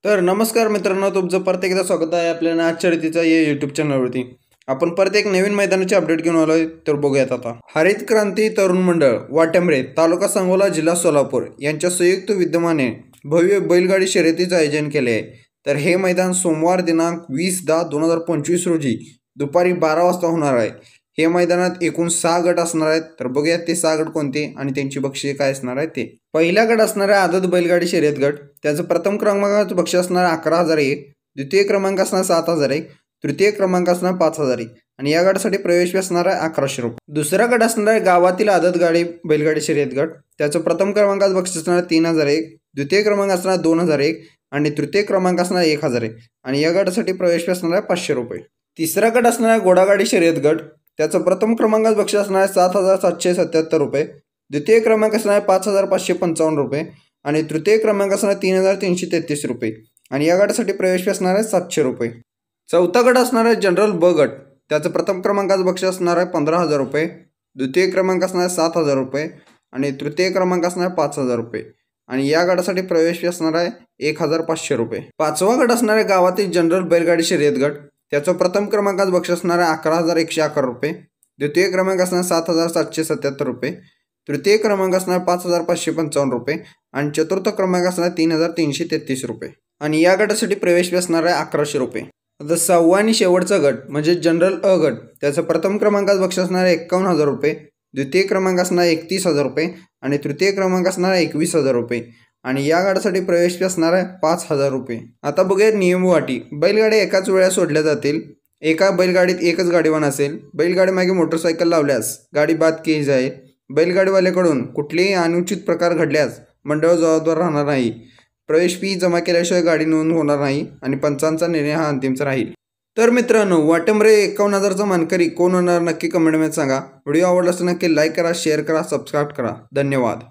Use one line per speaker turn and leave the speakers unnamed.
तर नमस्कार मित्रांनो, तुमचं परत एकदा स्वागत आहे आपल्या आजच्या रीतीचा या यूट्यूब चॅनलवरती. आपण परत एक नवीन मैदानाचे अपडेट घेऊन आलोय. तर बघूयात आता. हरित क्रांती तरुण मंडळ वाटेंबरे तालुका सांगोला जिल्हा सोलापूर यांच्या संयुक्त विद्यमाने भव्य बैलगाडी शर्यतीचं आयोजन केले आहे. तर हे मैदान सोमवार दिनांक 20/10/2025 रोजी दुपारी 12 वाजता होणार आहे. हे मैदानात एकूण 6 गट असणार आहेत. तर बघूयात ते 6 गट कोणते आणि त्यांची बक्षीसे काय असणार आहेत ते. पहिला गट असणार आहे आदत बैलगाडी शर्यत गट. त्याचं प्रथम क्रमांकाचं बक्षीस असणार 11,001, द्वितीय क्रमांक असणार 7,001, तृतीय क्रमांक असणार 5,001 आणि या गटासाठी प्रवेश फी असणार आहे 1100 रुपये. दुसरा गट असणार आहे गावातील आदत गाडी बैलगाडी शर्यत गट. त्याचं प्रथम क्रमांकाचं बक्षीस असणार 3,001, द्वितीय क्रमांक असणार 2,001 आणि तृतीय क्रमांक असणार 1,001 आणि या गटासाठी प्रवेश फी असणार आहे 500 रुपये. तिसरा गट असणार आहे घोडागाडी शर्यत गट. त्याचं प्रथम क्रमांकाचं बक्षीस असणार आहे 7,777 रुपये, द्वितीय क्रमांक असणार आहे 5,555 रुपये आणि तृतीय क्रमांक असणार 3,333 रुपये आणि या गटासाठी प्रवेश फी असणार आहे 700 रुपये. चौथा गट असणार आहे जनरल ब गट. त्याचं प्रथम क्रमांकाचं बक्षीस असणार आहे 15,000 रुपये, द्वितीय क्रमांक असणार आहे 7,000 रुपये आणि तृतीय क्रमांक असणार आहे 5,000 रुपये आणि या गटासाठी प्रवेश फी असणार आहे 1,500 रुपये. पाचवा गट असणार आहे गावातील जनरल बैलगाडी शर्यत गट. त्याचं प्रथम क्रमांकाचं बक्षीस असणार आहे 11,111 रुपये, द्वितीय क्रमांक असणार 7,777 रुपये, तृतीय क्रमांक असणार 5,555 रुपये आणि चतुर्थ क्रमांक असणार 3,333 रुपये आणि या गटासाठी प्रवेश फी असणार आहे 1,100 रुपये. आता सहावा आणि शेवटचा गट म्हणजे जनरल अ गट. त्याचं प्रथम क्रमांकाचं बक्षीस असणार आहे 51,000 रुपये, द्वितीय क्रमांक असणार 31,000 रुपये आणि तृतीय क्रमांक असणार 21,000 रुपये आणि या गटासाठी प्रवेश फी असणार आहे 5,000 रुपये. आता बघूया नियम व अटी. बैलगाड्या एकाच वेळा सोडल्या जातील. एका बैलगाडीत एकच गाडीवान असेल. बैलगाडी मागे मोटरसायकल लावल्यास गाडी बाद केली जाईल. बैलगाडीवाल्याकडून कुठलेही अनुचित प्रकार घडल्यास मंडळ जबाबदार राहणार नाही. प्रवेश फी जमा केल्याशिवाय गाडी नोंद होणार नाही आणि पंचांचा निर्णय हा अंतिमचा राहील. तर मित्रांनो, वाटेंबरे 51,000चा मानकरी कोण होणार नक्की कमेंटमध्ये सांगा. व्हिडिओ आवडला तर नक्की लाईक करा, शेअर करा, सबस्क्राईब करा. धन्यवाद.